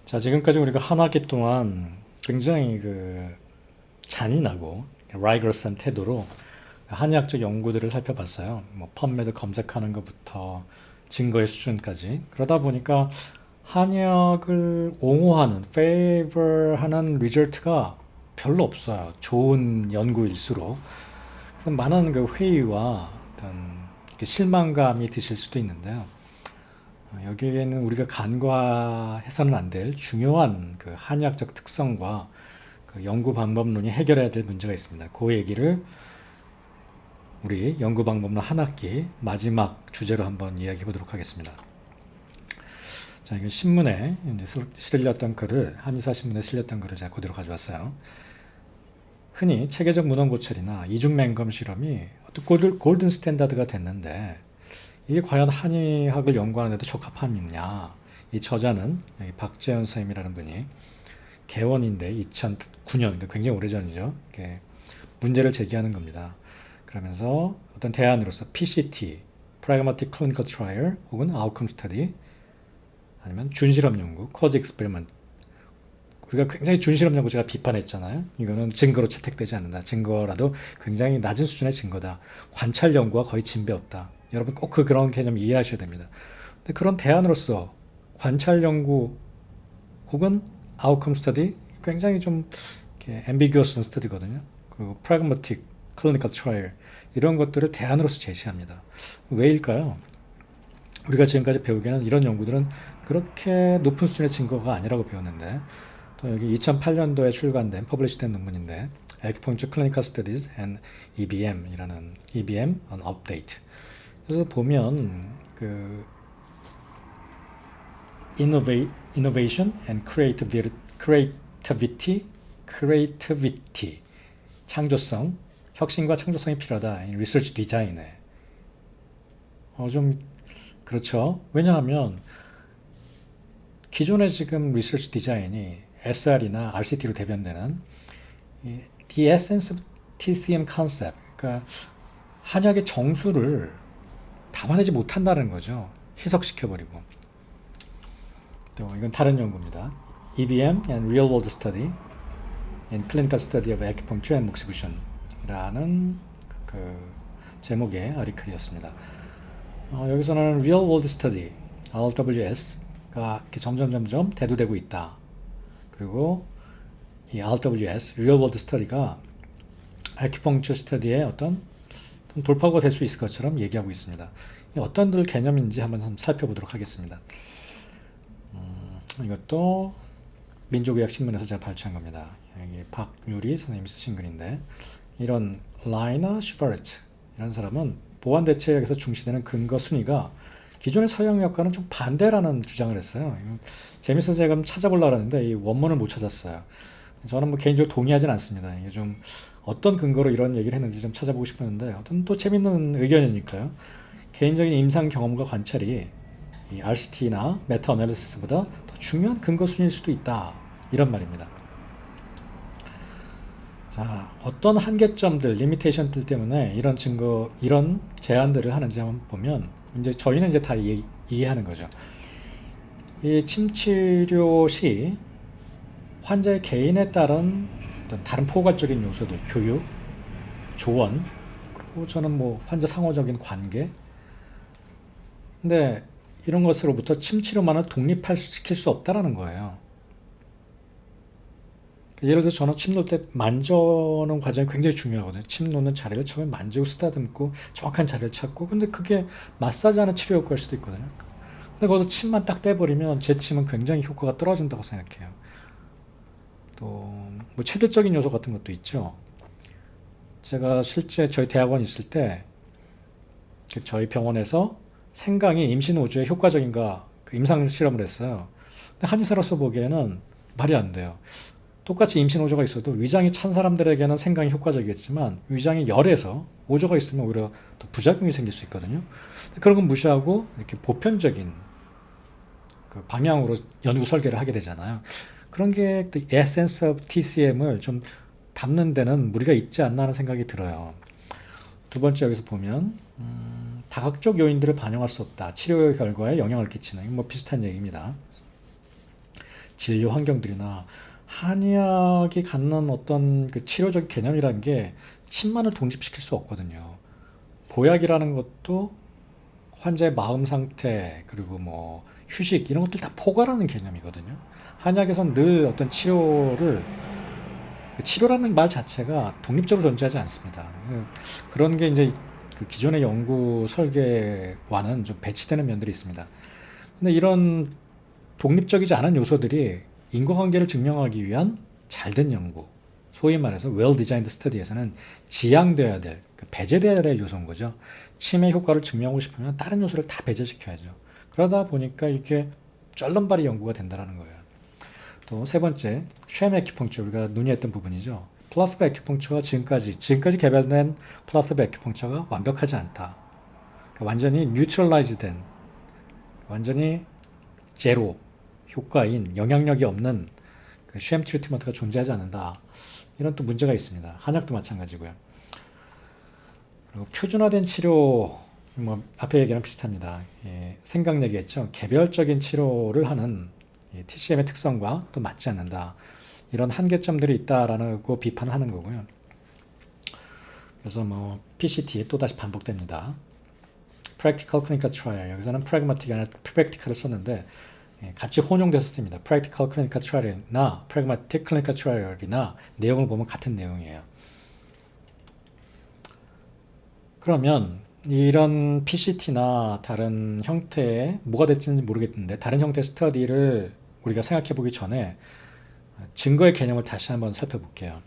자, 지금까지 우리가 한 학기 동안 굉장히 잔인하고 라이거러스한 태도로 한의학적 연구들을 살펴봤어요. 뭐 펀메드 검색하는 것부터 증거의 수준까지. 그러다 보니까 한의학을 옹호하는, 페이버하는 리절트가 별로 없어요. 좋은 연구일수록. 그래서 많은 회의와 어떤 실망감이 드실 수도 있는데요. 여기에는 우리가 간과해서는 안 될 중요한 한의학적 특성과 연구 방법론이 해결해야 될 문제가 있습니다. 그 얘기를 우리 연구 방법론 한 학기 마지막 주제로 한번 이야기해 보도록 하겠습니다. 자, 이거 신문에 이제 실렸던 글을, 한의사 신문에 실렸던 글을 제가 그대로 가져왔어요. 흔히 체계적 문헌 고찰이나 이중 맹검 실험이 어떤 골든 스탠다드가 됐는데 이게 과연 한의학을 연구하는 데도 적합함이냐. 이 저자는 박재현 선생님이라는 분이 개원인데 2009년, 굉장히 오래전이죠. 이렇게 문제를 제기하는 겁니다. 그러면서 어떤 대안으로서 PCT, Pragmatic Clinical Trial 혹은 Outcome Study 아니면 준실험 연구, Cause Experiment. 우리가 굉장히 준실험 연구 제가 비판했잖아요. 이거는 증거로 채택되지 않는다. 증거라도 굉장히 낮은 수준의 증거다. 관찰 연구와 거의 진배 없다. 여러분 꼭 그런 개념 이해하셔야 됩니다. 근데 그런 대안으로서 관찰 연구 혹은 아웃컴 스터디 굉장히 좀 앰비규어스한 스터디거든요. 그리고 프라그마틱 클리니컬 트라이얼 이런 것들을 대안으로서 제시합니다. 왜일까요? 우리가 지금까지 배우기에는 이런 연구들은 그렇게 높은 수준의 증거가 아니라고 배웠는데 또 여기 2008년도에 출간된 퍼블리시된 논문인데 Acupuncture Clinical Studies and EBM이라는 EBM on Update. 그래서 보면 innovation and creativity, 창조성, 혁신과 창조성이 필요하다. 리서치 디자인에 좀 그렇죠. 왜냐하면 기존의 지금 리서치 디자인이 SR이나 RCT로 대변되는 The Essence of TCM Concept, 그러니까 한약의 정수를 담아내지 못한다는 거죠. 해석시켜버리고. 또 이건 다른 연구입니다. EBM and Real World Study in Clinical Study of Acupuncture and Moxibustion 라는 제목의 아리클이었습니다. 여기서는 Real World Study, RWS가 점점 대두되고 있다. 그리고 이 RWS, Real World Study가 Acupuncture Study의 어떤 돌파구가 될 수 있을 것처럼 얘기하고 있습니다. 어떤 개념인지 한번 살펴보도록 하겠습니다. 이것도 민족의학신문에서 제가 발췌한 겁니다. 여기 박유리 선생님이 쓰신 글인데 이런 라이너 슈퍼르츠 이런 사람은 보완대체약에서 중시되는 근거 순위가 기존의 서양의학과는 좀 반대라는 주장을 했어요. 재밌어서 제가 찾아보려고 하는데 이 원문을 못 찾았어요. 저는 뭐 개인적으로 동의하진 않습니다. 이게 좀 어떤 근거로 이런 얘기를 했는지 좀 찾아보고 싶었는데 어떤 또 재밌는 의견이니까요. 개인적인 임상 경험과 관찰이 이 RCT나 메타 어널리시스보다 더 중요한 근거 순위일 수도 있다. 이런 말입니다. 자, 어떤 한계점들, 리미테이션들 때문에 이런 증거, 이런 제안들을 하는지 한번 보면 이제 저희는 이제 다 이해하는 거죠. 이 침치료 시 환자의 개인에 따른 어떤 다른 포괄적인 요소들, 교육, 조언, 그리고 저는 뭐 환자 상호적인 관계. 근데 이런 것으로부터 침치료만을 독립시킬 수 없다라는 거예요. 예를 들어 저는 침 놓을 때 만져는 과정이 굉장히 중요하거든요. 침 놓는 자리를 처음에 만지고 쓰다듬고 정확한 자리를 찾고 근데 그게 마사지하는 치료 효과일 수도 있거든요. 근데 거기서 침만 딱 떼버리면 제 침은 굉장히 효과가 떨어진다고 생각해요. 또 뭐 체질적인 요소 같은 것도 있죠. 제가 실제 저희 대학원 있을 때 저희 병원에서 생강이 임신 우주에 효과적인가 임상 실험을 했어요. 근데 한의사로서 보기에는 말이 안 돼요. 똑같이 임신 오조가 있어도 위장이 찬 사람들에게는 생강이 효과적이겠지만 위장이 열해서 오조가 있으면 오히려 더 부작용이 생길 수 있거든요. 그런 건 무시하고 이렇게 보편적인 방향으로 연구 설계를 하게 되잖아요. 그런 게 에센스 오브 TCM을 좀 담는 데는 무리가 있지 않나 하는 생각이 들어요. 두 번째 여기서 보면 다각적 요인들을 반영할 수 없다. 치료 결과에 영향을 끼치는 뭐 비슷한 얘기입니다. 진료 환경들이나 한의학이 갖는 어떤 그 치료적 개념이라는 게 침만을 독립시킬 수 없거든요. 보약이라는 것도 환자의 마음 상태 그리고 뭐 휴식 이런 것들 다 포괄하는 개념이거든요. 한의학에서는 늘 어떤 치료를 그 치료라는 말 자체가 독립적으로 존재하지 않습니다. 그런 게 이제 그 기존의 연구 설계와는 좀 배치되는 면들이 있습니다. 근데 이런 독립적이지 않은 요소들이 인과관계를 증명하기 위한 잘된 연구, 소위 말해서 well designed study에서는 지양돼야 될, 배제돼야 될 요소인 거죠. 치매 효과를 증명하고 싶으면 다른 요소를 다 배제시켜야죠. 그러다 보니까 이게 쩔른발이 연구가 된다는 거예요. 또 세 번째, 쉐임 에큐펑처, 우리가 논의했던 부분이죠. 플라스바 에큐펑처가 지금까지 개발된 플라스바 에큐펑처가 완벽하지 않다. 그러니까 완전히 뉴트럴라이즈 된, 완전히 제로 효과인 영향력이 없는 그 쉐임 트리트먼트가 존재하지 않는다. 이런 또 문제가 있습니다. 한약도 마찬가지고요. 그리고 표준화된 치료, 뭐 앞에 얘기랑 비슷합니다. 예, 생각 얘기했죠. 개별적인 치료를 하는 TCM의 특성과 또 맞지 않는다. 이런 한계점들이 있다라고 비판을 하는 거고요. 그래서 뭐 PCT 또다시 반복됩니다. Practical Clinical Trial, 여기서는 Pragmatic이 아니라 Practical을 썼는데 같이 혼용돼서 씁니다. Practical Clinical Trial이나 Pragmatic Clinical Trial이나 내용을 보면 같은 내용이에요. 그러면 이런 PCT나 다른 형태의 뭐가 될지는 모르겠는데 다른 형태의 스터디를 우리가 생각해 보기 전에 증거의 개념을 다시 한번 살펴볼게요.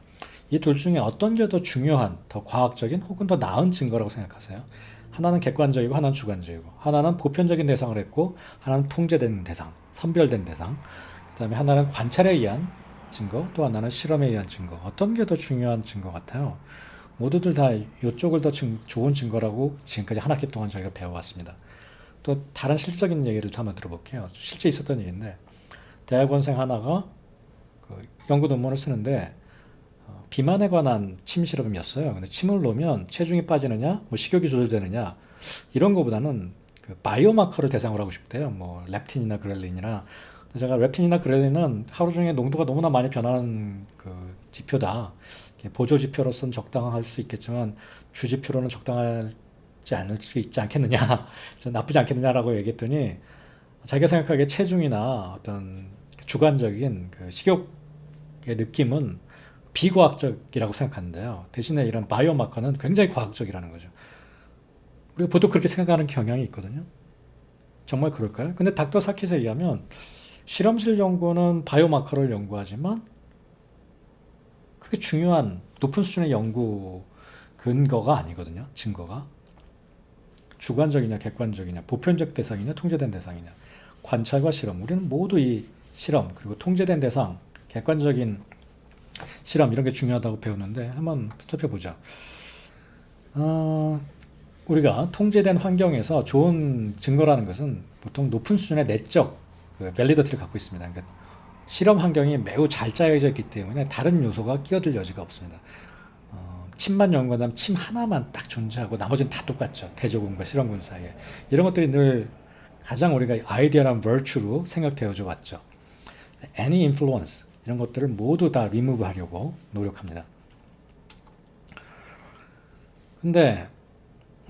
이 둘 중에 어떤 게 더 중요한, 더 과학적인 혹은 더 나은 증거라고 생각하세요? 하나는 객관적이고 하나는 주관적이고 하나는 보편적인 대상을 했고 하나는 통제된 대상, 선별된 대상, 그 다음에 하나는 관찰에 의한 증거, 또 하나는 실험에 의한 증거. 어떤 게 더 중요한 증거 같아요? 모두들 다 이쪽을 더 좋은 증거라고 지금까지 한 학기 동안 저희가 배워왔습니다. 또 다른 실질적인 얘기를 한번 들어볼게요. 실제 있었던 일인데 대학원생 하나가 그 연구 논문을 쓰는데 비만에 관한 침 실험이었어요. 근데 침을 놓으면 체중이 빠지느냐, 뭐 식욕이 조절되느냐 이런 거보다는 그 바이오마커를 대상으로 하고 싶대요. 뭐 렙틴이나 그렐린이나. 제가 렙틴이나 그렐린은 하루 중에 농도가 너무나 많이 변하는 그 지표다. 보조 지표로서는 적당할 수 있겠지만 주 지표로는 적당하지 않을 수 있지 않겠느냐, 좀 나쁘지 않겠느냐라고 얘기했더니 자기가 생각하기에 체중이나 어떤 주관적인 그 식욕의 느낌은 비과학적이라고 생각하는데요. 대신에 이런 바이오마커는 굉장히 과학적이라는 거죠. 우리가 보통 그렇게 생각하는 경향이 있거든요. 정말 그럴까요? 근데 닥터 사킷에 의하면 실험실 연구는 바이오마커를 연구하지만 그게 중요한 높은 수준의 연구 근거가 아니거든요. 증거가. 주관적이냐 객관적이냐 보편적 대상이냐 통제된 대상이냐 관찰과 실험. 우리는 모두 이 실험 그리고 통제된 대상 객관적인 실험 이런 게 중요하다고 배우는데 한번 살펴보자. 우리가 통제된 환경에서 좋은 증거라는 것은 보통 높은 수준의 내적 밸리더티를 갖고 있습니다. 그러니까 실험 환경이 매우 잘 짜여져 있기 때문에 다른 요소가 끼어들 여지가 없습니다. 침만 연구하면 침 하나만 딱 존재하고 나머지는 다 똑같죠. 대조군과 실험군 사이에. 이런 것들이 늘 가장 우리가 아이디어란 virtue로 생각되어져 왔죠. any influence 이런 것들을 모두 다 remove 하려고 노력합니다. 근데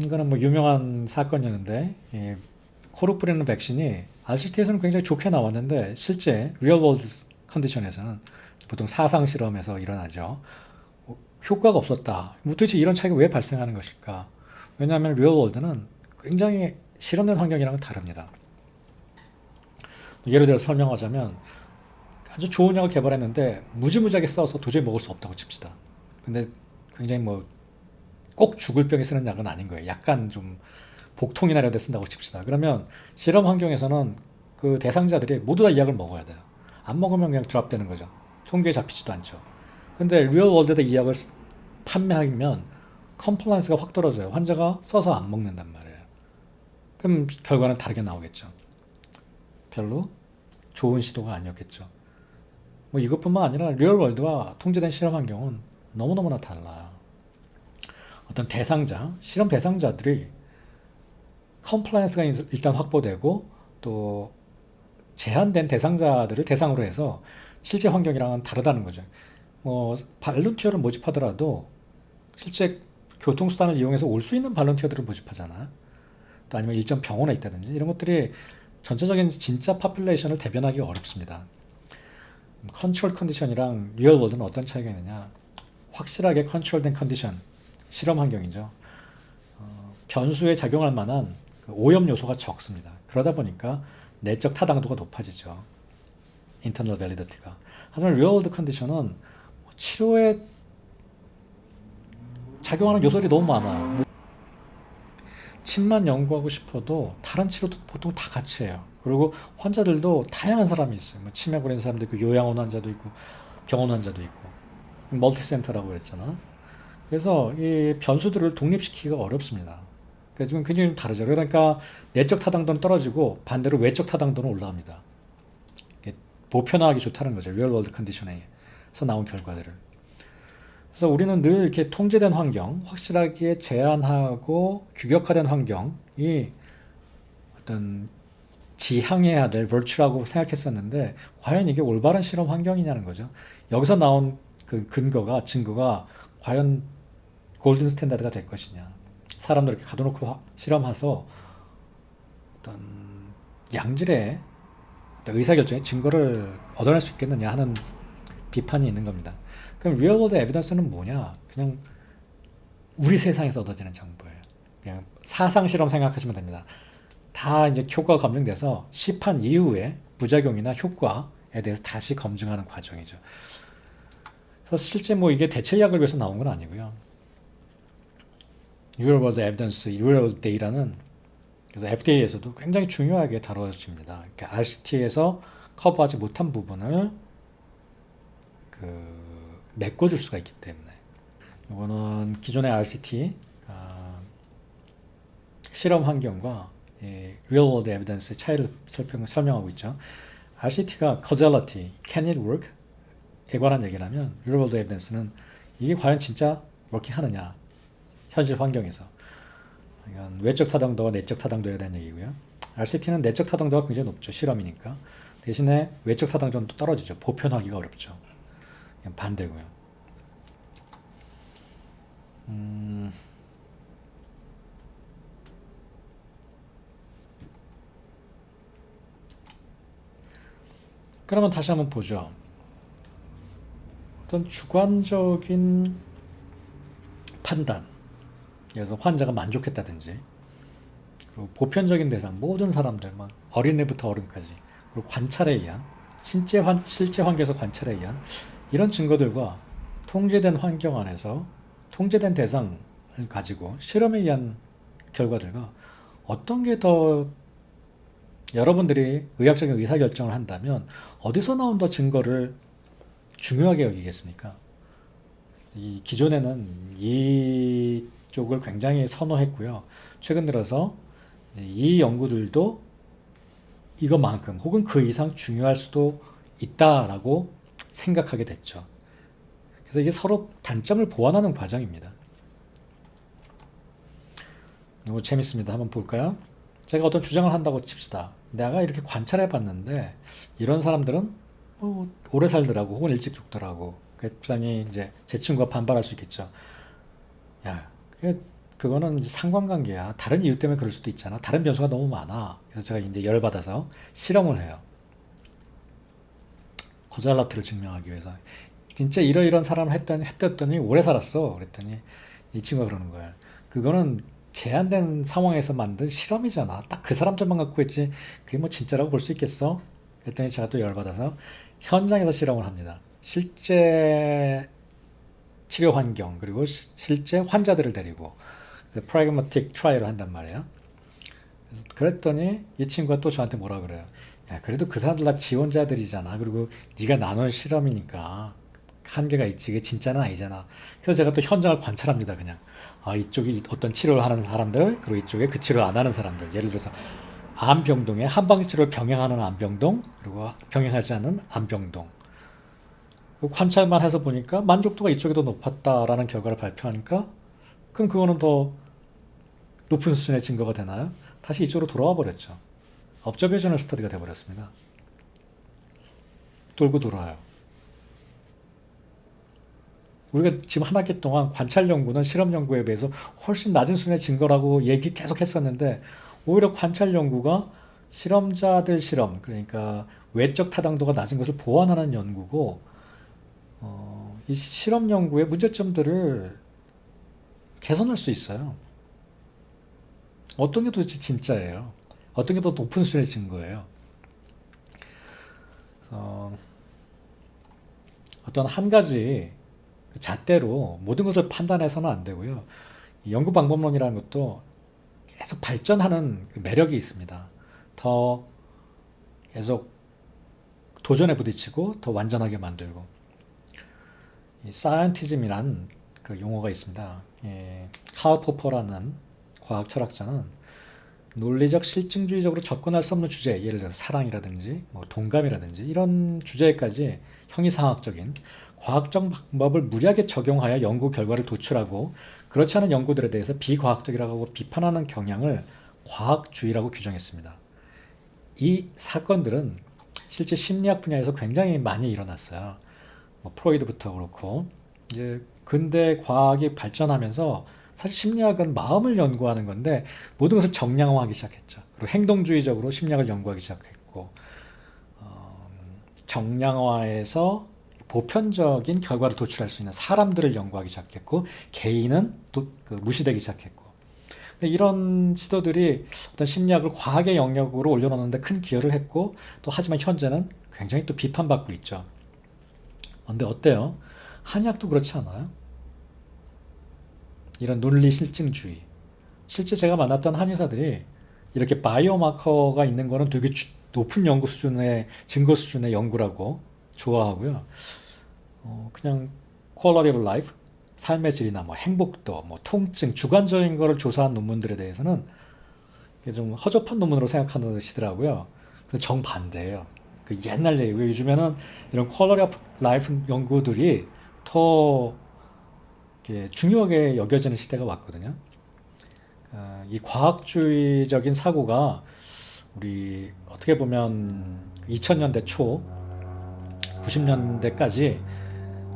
이거는 뭐 유명한 사건이었는데 코로 뿌리는 백신이 RCT에서는 굉장히 좋게 나왔는데 실제 real world 컨디션에서는 보통 사상 실험에서 일어나죠. 효과가 없었다. 뭐 도대체 이런 차이가 왜 발생하는 것일까? 왜냐하면 real world는 굉장히 실험된 환경이랑은 다릅니다. 예를 들어 설명하자면 아주 좋은 약을 개발했는데 무지무지하게 써서 도저히 먹을 수 없다고 칩시다. 근데 굉장히 뭐 꼭 죽을 병에 쓰는 약은 아닌 거예요. 약간 좀 복통이나 이런 데 쓴다고 칩시다. 그러면 실험 환경에서는 그 대상자들이 모두 다 이 약을 먹어야 돼요. 안 먹으면 그냥 드랍되는 거죠. 통계에 잡히지도 않죠. 근데 리얼 월드에 이 약을 판매하면 컴플라이언스가 확 떨어져요. 환자가 써서 안 먹는단 말이에요. 그럼 결과는 다르게 나오겠죠. 별로 좋은 시도가 아니었겠죠. 뭐 이것뿐만 아니라 리얼 월드와 통제된 실험 환경은 너무너무나 달라요. 어떤 대상자, 실험 대상자들이 컴플라이언스가 일단 확보되고 또 제한된 대상자들을 대상으로 해서 실제 환경이랑은 다르다는 거죠. 발런티어를 모집하더라도 실제 교통수단을 이용해서 올 수 있는 발런티어들을 모집하잖아. 또 아니면 일정 병원에 있다든지 이런 것들이 전체적인 진짜 파퓰레이션을 대변하기 어렵습니다. 컨트롤 컨디션이랑 리얼 월드는 어떤 차이가 있느냐? 확실하게 컨트롤된 컨디션, 실험 환경이죠. 변수에 작용할 만한 그 오염 요소가 적습니다. 그러다 보니까 내적 타당도가 높아지죠. 인터널 밸리디티가. 하지만 리얼 월드 컨디션은 치료에 작용하는 요소들이 너무 많아요. 침만 연구하고 싶어도 다른 치료도 보통 다 같이 해요. 그리고 환자들도 다양한 사람이 있어요. 치매 걸린 사람도 있고 요양원 환자도 있고 병원 환자도 있고 멀티센터라고 그랬잖아. 그래서 이 변수들을 독립시키기가 어렵습니다. 그러니까 좀 굉장히 다르죠. 그러니까 내적 타당도는 떨어지고 반대로 외적 타당도는 올라갑니다. 보편화하기 좋다는 거죠. 리얼 월드 컨디션에서 나온 결과들을. 그래서 우리는 늘 이렇게 통제된 환경, 확실하게 제한하고 규격화된 환경이 어떤 지향해야 될 virtue라고 생각했었는데 과연 이게 올바른 실험 환경이냐는 거죠. 여기서 나온 그 증거가 과연 골든 스탠다드가 될 것이냐. 사람들 이렇게 가둬놓고 실험해서 어떤 양질의 어떤 의사결정의 증거를 얻어낼 수 있겠느냐 하는 비판이 있는 겁니다. 그럼 리얼월드 에비던스는 뭐냐? 그냥 우리 세상에서 얻어지는 정보예요. 그냥 사상 실험 생각하시면 됩니다. 다 이제 효과가 검증돼서 시판 이후에 부작용이나 효과에 대해서 다시 검증하는 과정이죠. 그래서 실제 이게 대체약을 위해서 나온 건 아니고요. Real World Evidence, Real World Data는 그래서 FDA에서도 굉장히 중요하게 다뤄집니다. 그러니까 RCT에서 커버하지 못한 부분을 메꿔줄 수가 있기 때문에 이거는 기존의 RCT 실험 환경과 Real World Evidence의 차이를 설명하고 있죠. RCT가 causality, can it work? 에 관한 얘기를 하면 Real World Evidence는 이게 과연 진짜 워킹하느냐 현실 환경에서 이건 외적 타당도와 내적 타당도에 대한 얘기고요. RCT는 내적 타당도가 굉장히 높죠. 실험이니까. 대신에 외적 타당도는 또 떨어지죠. 보편하기가 어렵죠. 반대고요. 그러면 다시 한번 보죠. 어떤 주관적인 판단, 그래서 환자가 만족했다든지, 그리고 보편적인 대상, 모든 사람들, 어린애부터 어른까지, 그리고 관찰에 의한, 실제 환경에서 관찰에 의한 이런 증거들과 통제된 환경 안에서 통제된 대상을 가지고 실험에 의한 결과들과 어떤 게 더 여러분들이 의학적인 의사결정을 한다면 어디서 나온 더 증거를 중요하게 여기겠습니까? 이 기존에는 이쪽을 굉장히 선호했고요. 최근 들어서 이 연구들도 이것만큼 혹은 그 이상 중요할 수도 있다라고 생각하게 됐죠. 그래서 이게 서로 단점을 보완하는 과정입니다. 이거 재밌습니다. 한번 볼까요? 제가 어떤 주장을 한다고 칩시다. 내가 이렇게 관찰해 봤는데 이런 사람들은 오래 살더라고 혹은 일찍 죽더라고. 그랬더니 이제 제 친구가 반발할 수 있겠죠. 야, 그거는 이제 상관관계야. 다른 이유 때문에 그럴 수도 있잖아. 다른 변수가 너무 많아. 그래서 제가 이제 열받아서 실험을 해요. 거잘라트를 증명하기 위해서. 진짜 이러이런 사람을 했더니 오래 살았어. 그랬더니 이 친구가 그러는 거야. 그거는 제한된 상황에서 만든 실험이잖아. 딱 그 사람들만 갖고 있지. 그게 진짜라고 볼 수 있겠어? 그랬더니 제가 또 열받아서 현장에서 실험을 합니다. 실제 치료 환경 그리고 실제 환자들을 데리고 프라그마틱 트라이얼을 한단 말이에요. 그랬더니 이 친구가 또 저한테 뭐라 그래요. 야, 그래도 그 사람들 다 지원자들이잖아. 그리고 네가 나눈 실험이니까 한계가 있지. 이게 진짜는 아니잖아. 그래서 제가 또 현장을 관찰합니다. 그냥 이쪽이 어떤 치료를 하는 사람들 그리고 이쪽에 그 치료를 안 하는 사람들. 예를 들어서 암병동에 한방 치료를 병행하는 암병동 그리고 병행하지 않는 암병동. 관찰만 해서 보니까 만족도가 이쪽이 더 높았다라는 결과를 발표하니까 그럼 그거는 더 높은 수준의 증거가 되나요? 다시 이쪽으로 돌아와 버렸죠. 업저베이셔널 스터디가 돼버렸습니다. 돌고 돌아요. 우리가 지금 한 학기 동안 관찰 연구는 실험 연구에 비해서 훨씬 낮은 수준의 증거라고 얘기 계속 했었는데 오히려 관찰 연구가 실험자들 실험, 그러니까 외적 타당도가 낮은 것을 보완하는 연구고 이 실험 연구의 문제점들을 개선할 수 있어요. 어떤 게 도대체 진짜예요? 어떤 게 더 높은 수준의 증거예요? 어, 어떤 한 가지 잣대로 모든 것을 판단해서는 안 되고요. 이 연구 방법론이라는 것도 계속 발전하는 그 매력이 있습니다. 더 계속 도전에 부딪히고 더 완전하게 만들고 이 사이언티즘이란 그 용어가 있습니다. 카울 포퍼라는 과학 철학자는 논리적 실증주의적으로 접근할 수 없는 주제, 예를 들어서 사랑이라든지 뭐 동감이라든지 이런 주제까지 형이상학적인 과학적 방법을 무리하게 적용하여 연구 결과를 도출하고 그렇지 않은 연구들에 대해서 비과학적이라고 비판하는 경향을 과학주의라고 규정했습니다. 이 사건들은 실제 심리학 분야에서 굉장히 많이 일어났어요. 뭐 프로이드부터 그렇고 이제 근대 과학이 발전하면서 사실 심리학은 마음을 연구하는 건데 모든 것을 정량화하기 시작했죠. 그리고 행동주의적으로 심리학을 연구하기 시작했고 정량화해서 보편적인 결과를 도출할 수 있는 사람들을 연구하기 시작했고 개인은 또 무시되기 시작했고 근데 이런 시도들이 어떤 심리학을 과학의 영역으로 올려놓는데 큰 기여를 했고 또 하지만 현재는 굉장히 또 비판받고 있죠. 근데 어때요? 한의학도 그렇지 않아요? 이런 논리 실증주의. 실제 제가 만났던 한의사들이 이렇게 바이오마커가 있는 거는 되게 높은 연구 수준의 증거 수준의 연구라고 좋아하고요. 그냥 quality of life, 삶의 질이나 뭐 행복도, 뭐 통증, 주관적인 거를 조사한 논문들에 대해서는 좀 허접한 논문으로 생각하시더라고요. 근데 정반대예요. 그 옛날 얘기고 요즘에는 이런 quality of life 연구들이 더 중요하게 여겨지는 시대가 왔거든요. 이 과학주의적인 사고가 우리 어떻게 보면 2000년대 초, 90년대까지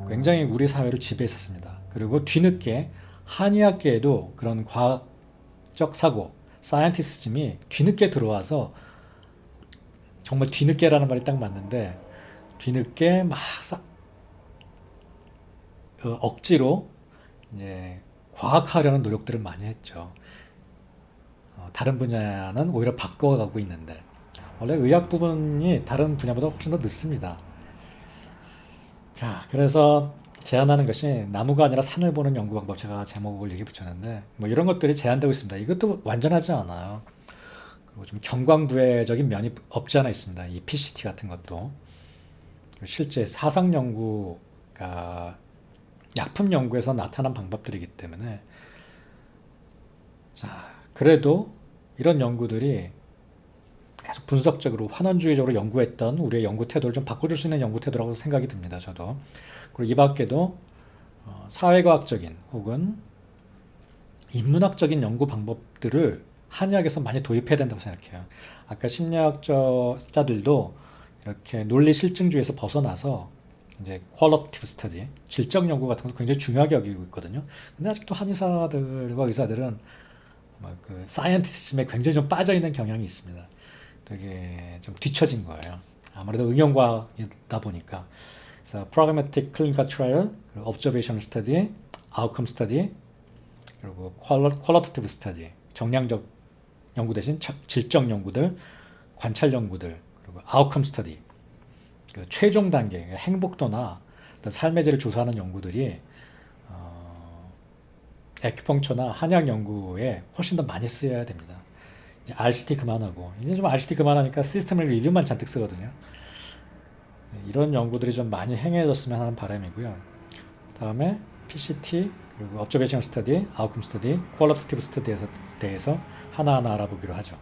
굉장히 우리 사회를 지배했었습니다. 그리고 뒤늦게 한의학계에도 그런 과학적 사고, 사이언티스즘이 뒤늦게 들어와서 정말 뒤늦게라는 말이 딱 맞는데 뒤늦게 막 억지로 이제 과학화하려는 노력들을 많이 했죠. 다른 분야는 오히려 바꿔가고 있는데 원래 의학 부분이 다른 분야보다 훨씬 더 늦습니다. 자, 그래서 제안하는 것이 나무가 아니라 산을 보는 연구 방법 제가 제목을 얘기 붙였는데 뭐 이런 것들이 제안되고 있습니다. 이것도 완전하지 않아요. 그리고 좀 경광부회적인 면이 없지 않아 있습니다. 이 PCT 같은 것도 실제 사상 연구가 약품 연구에서 나타난 방법들이기 때문에 자, 그래도 이런 연구들이 계속 분석적으로 환원주의적으로 연구했던 우리의 연구 태도를 좀 바꿔줄 수 있는 연구 태도라고 생각이 듭니다. 저도. 그리고 이 밖에도 사회과학적인 혹은 인문학적인 연구 방법들을 한의학에서 많이 도입해야 된다고 생각해요. 아까 심리학자들도 이렇게 논리 실증주의에서 벗어나서 이제 퀄러티브 스터디, 질적 연구 같은 거 굉장히 중요하게 여기고 있거든요. 근데 아직도 한의사들과 의사들은 그 사이언티스즘에 굉장히 좀 빠져 있는 경향이 있습니다. 되게 좀 뒤처진 거예요. 아무래도 응용과학이다 보니까. 그래서 Pragmatic Clinical Trial, 그리고 Observational Study, Outcome Study, 그리고 Qualitative Study, 정량적 연구 대신 질적 연구들, 관찰 연구들, 그리고 Outcome Study, 그 최종 단계, 행복도나 삶의 질을 조사하는 연구들이 에큐펑처나 한약 연구에 훨씬 더 많이 쓰여야 됩니다. 이제 RCT 그만하고 이제 좀 RCT 그만하니까 시스템을 리뷰만 잔뜩 쓰거든요. 이런 연구들이 좀 많이 행해졌으면 하는 바람이고요. 다음에 PCT 그리고 Observational Study, Outcome Study, Qualitative Study에 대해서 하나하나 알아보기로 하죠.